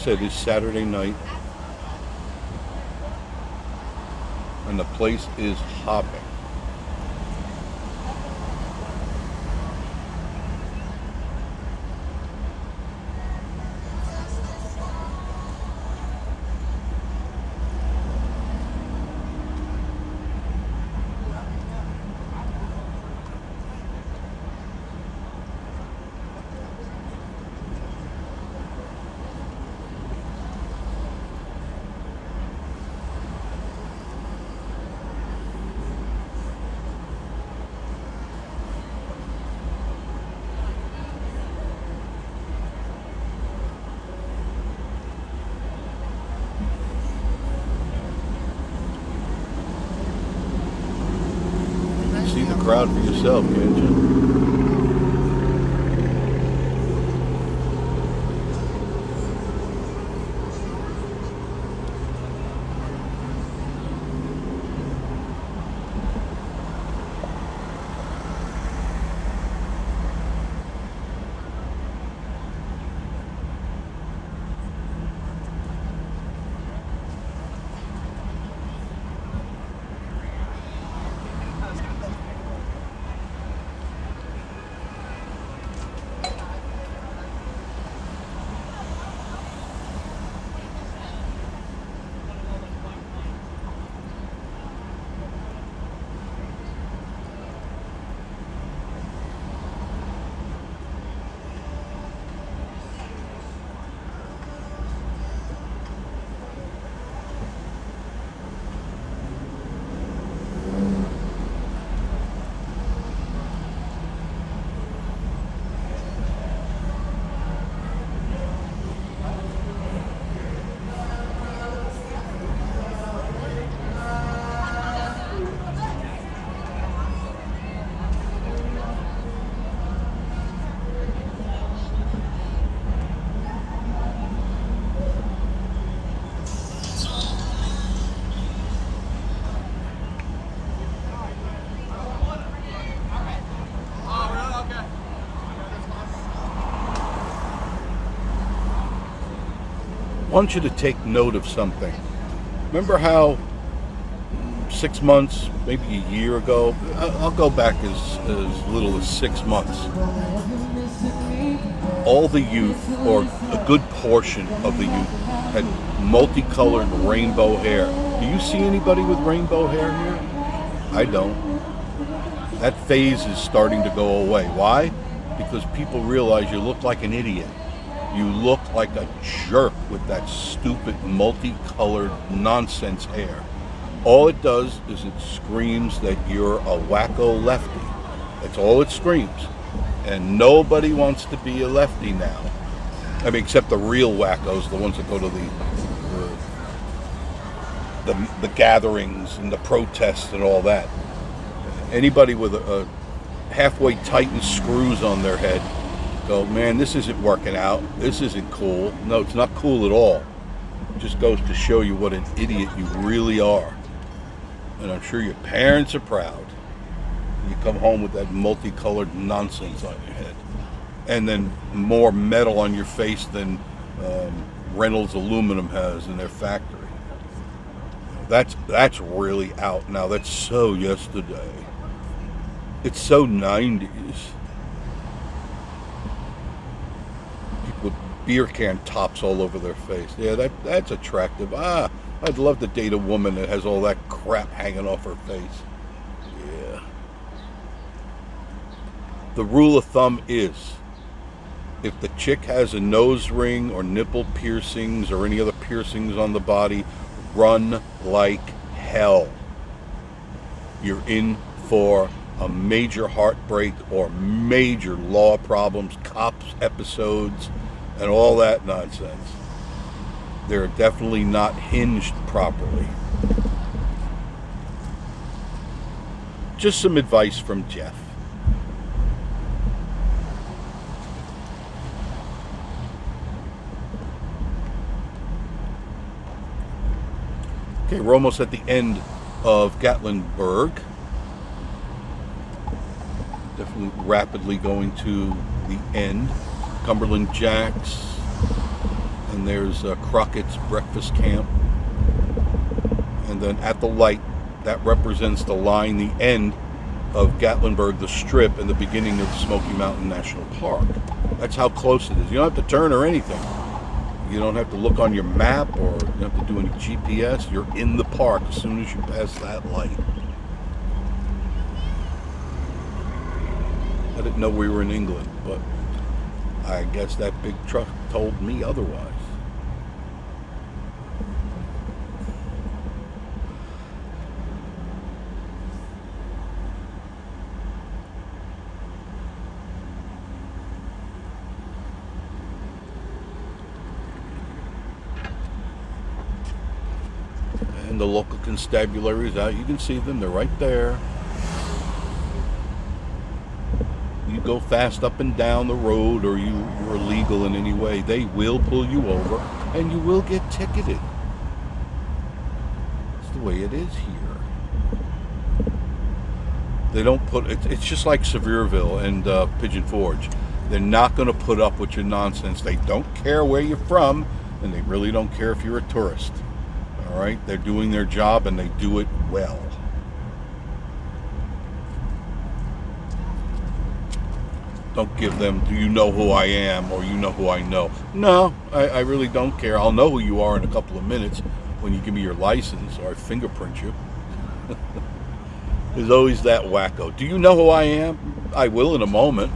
I said, it's Saturday night, and the place is hopping. See the crowd for yourself, can't you? I want you to take note of something. Remember how 6 months, maybe a year ago, I'll go back as little as 6 months, all the youth, or a good portion of the youth, had multicolored rainbow hair. Do you see anybody with rainbow hair here? I don't. That phase is starting to go away. Why? Because people realize you look like an idiot. You look like a jerk with that stupid multicolored nonsense hair. All it does is it screams that you're a wacko lefty. That's all it screams. And nobody wants to be a lefty now. I mean, except the real wackos, the ones that go to the gatherings and the protests and all that. Anybody with a halfway tightened screws on their head go, man, this isn't working out. This isn't cool. No, it's not cool at all. It just goes to show you what an idiot you really are. And I'm sure your parents are proud. You come home with that multicolored nonsense on your head. And then more metal on your face than Reynolds Aluminum has in their factory. That's really out now. That's so yesterday. It's so 90s. People with beer can tops all over their face. Yeah, that's attractive. I'd love to date a woman that has all that crap hanging off her face. Yeah. The rule of thumb is, if the chick has a nose ring or nipple piercings or any other piercings on the body, run like hell. You're in for a major heartbreak or major law problems, cops episodes, and all that nonsense. They're definitely not hinged properly. Just some advice from Jeff. Okay, we're almost at the end of Gatlinburg. Definitely rapidly going to the end. Cumberland Jacks, And there's Crockett's Breakfast Camp. And then at the light, that represents the line, the end of Gatlinburg, the strip, and the beginning of Smoky Mountain National Park. That's how close it is. You don't have to turn or anything. You don't have to look on your map, or you don't have to do any GPS. You're in the park as soon as you pass that light. I didn't know we were in England, but I guess that big truck told me otherwise. And the local constabulary is out. You can see them. They're right there. You go fast up and down the road, or you're illegal in any way, they will pull you over and you will get ticketed. It's the way it is here. They don't put it's just like Sevierville and Pigeon Forge. They're not going to put up with your nonsense. They don't care where you're from, and they really don't care if you're a tourist. All right, they're doing their job, and they do it well. Don't give them, do you know who I am, or you know who I know. No, I really don't care. I'll know who you are in a couple of minutes when you give me your license, or I fingerprint you. There's always that wacko. Do you know who I am? I will in a moment.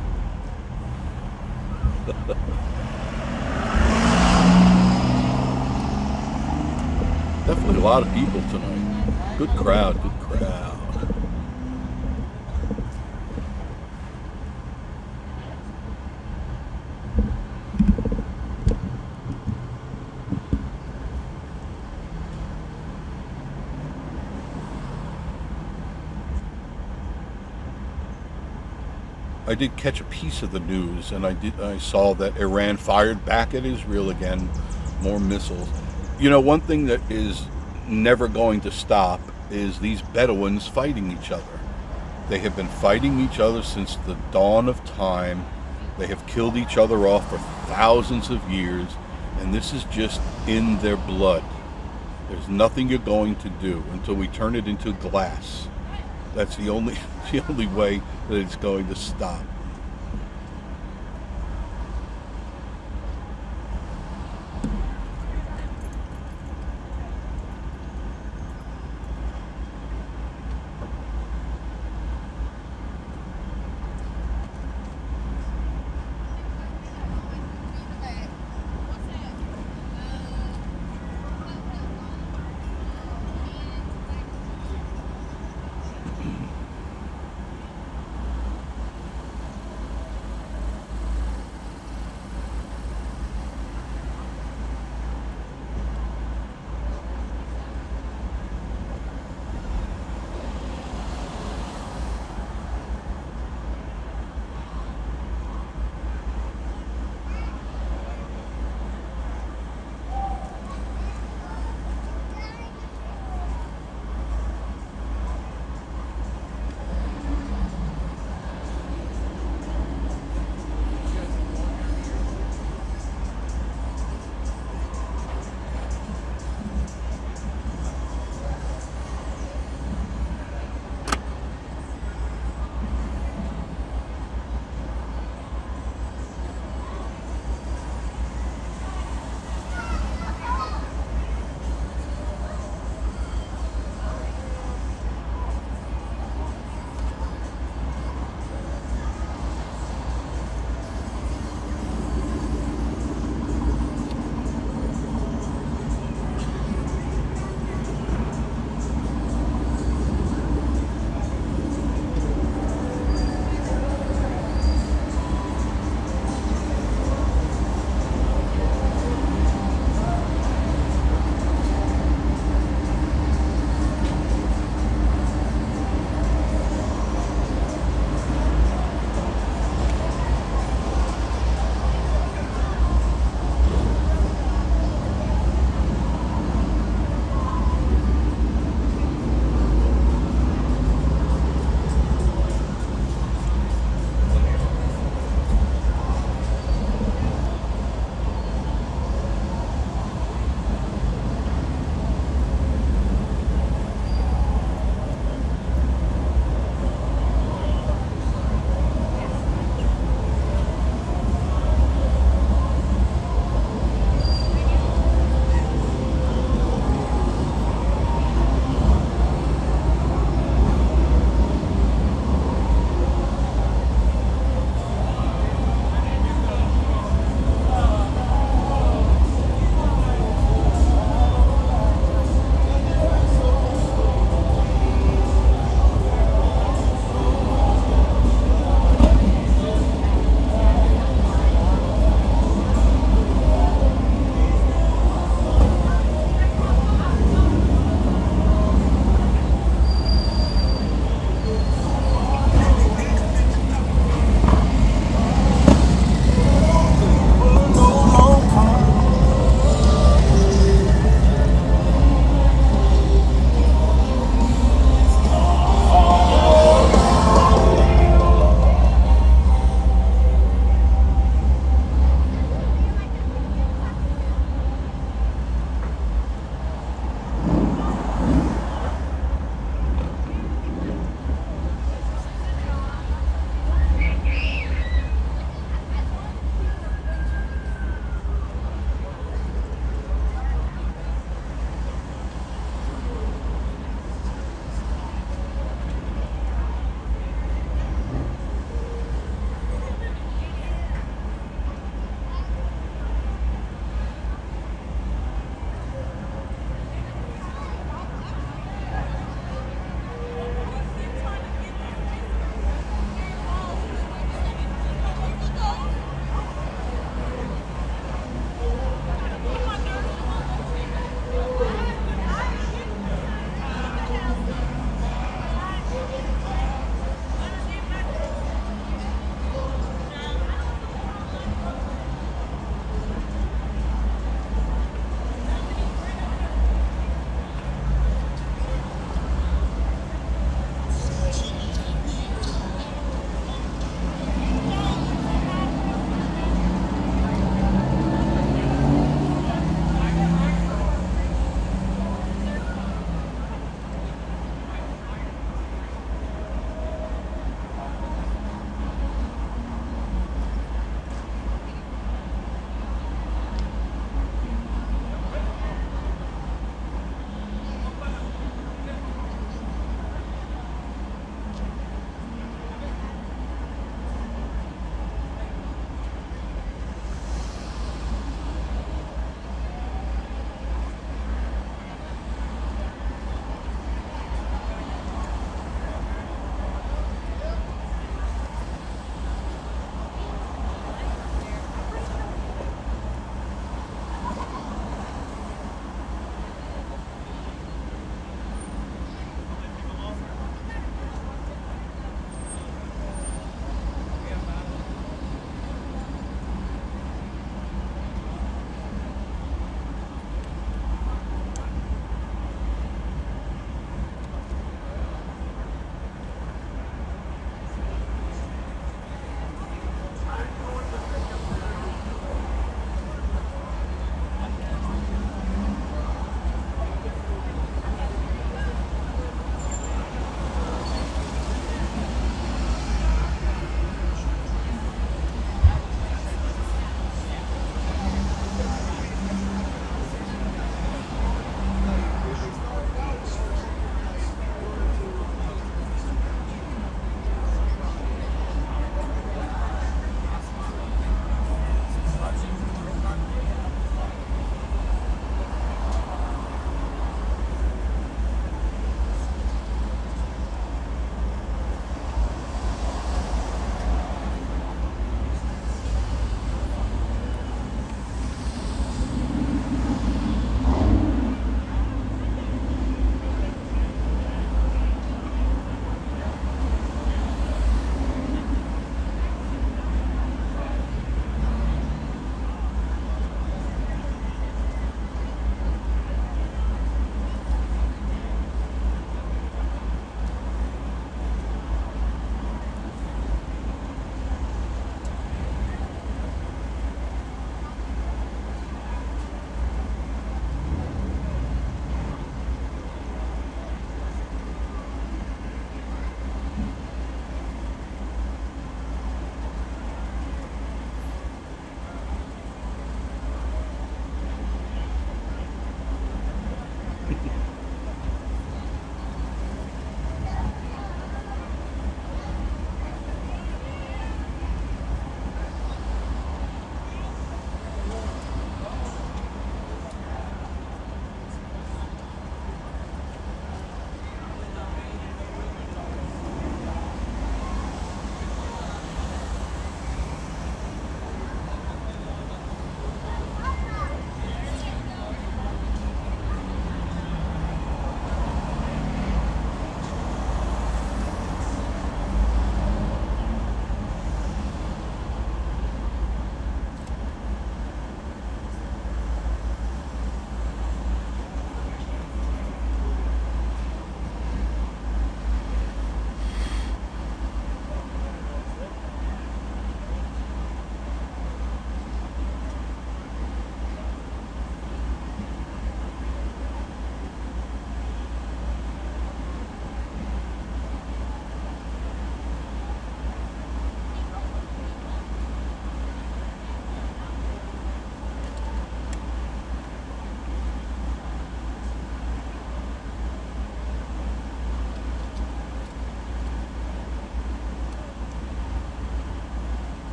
Definitely a lot of people tonight. Good crowd, good crowd. I did catch a piece of the news, and I saw that Iran fired back at Israel again, more missiles. You know, one thing that is never going to stop is these Bedouins fighting each other. They have been fighting each other since the dawn of time. They have killed each other off for thousands of years, and this is just in their blood. There's nothing you're going to do until we turn it into glass. That's the only way that it's going to stop.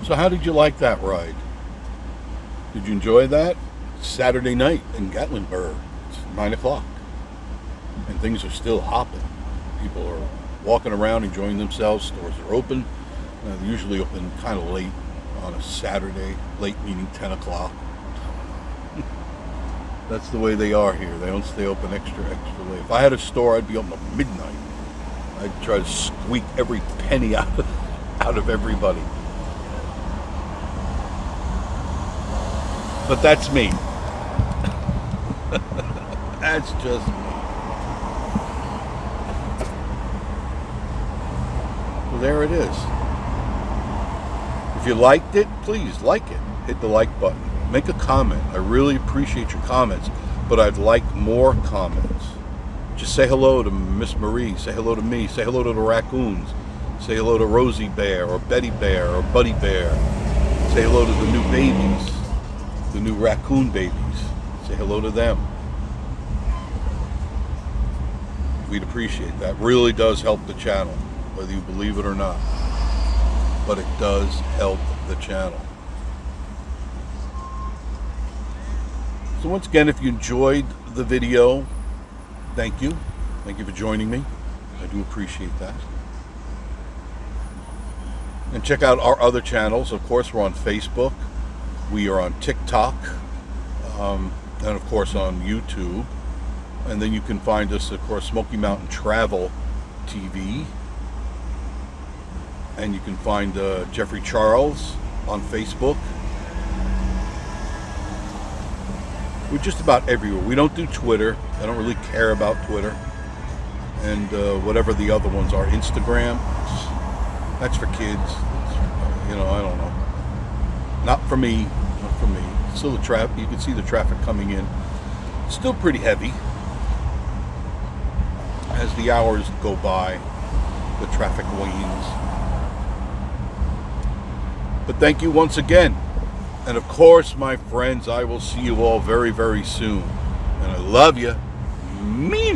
So how did you like that ride? Did you enjoy that? Saturday night in Gatlinburg. It's 9 o'clock. And things are still hopping. People are walking around, enjoying themselves. Stores are open. They're usually open kind of late on a Saturday. Late meaning 10 o'clock. That's the way they are here. They don't stay open extra late. If I had a store, I'd be open at midnight. I'd try to squeak every penny out of everybody. But that's me. That's just me. Well, there it is. If you liked it, please like it. Hit the like button. Make a comment. I really appreciate your comments, but I'd like more comments. Just say hello to Miss Marie. Say hello to me. Say hello to the raccoons. Say hello to Rosie Bear or Betty Bear or Buddy Bear. Say hello to the new babies. The new raccoon babies. Say hello to them. We'd appreciate that. Really does help the channel, whether you believe it or not. But it does help the channel. So once again, if you enjoyed the video, thank you. Thank you for joining me. I do appreciate that. And check out our other channels. Of course, we're on Facebook. We are on TikTok, and of course on YouTube. And then you can find us, of course, Smoky Mountain Travel TV. And you can find Jeffrey Charles on Facebook. We're just about everywhere. We don't do Twitter. I don't really care about Twitter. And whatever the other ones are. Instagram, that's for kids. You know, I don't know. Not for me. Not for me. Still the traffic. You can see the traffic coming in. Still pretty heavy. As the hours go by, the traffic wanes. But thank you once again. And of course, my friends, I will see you all very, very soon. And I love you. Mean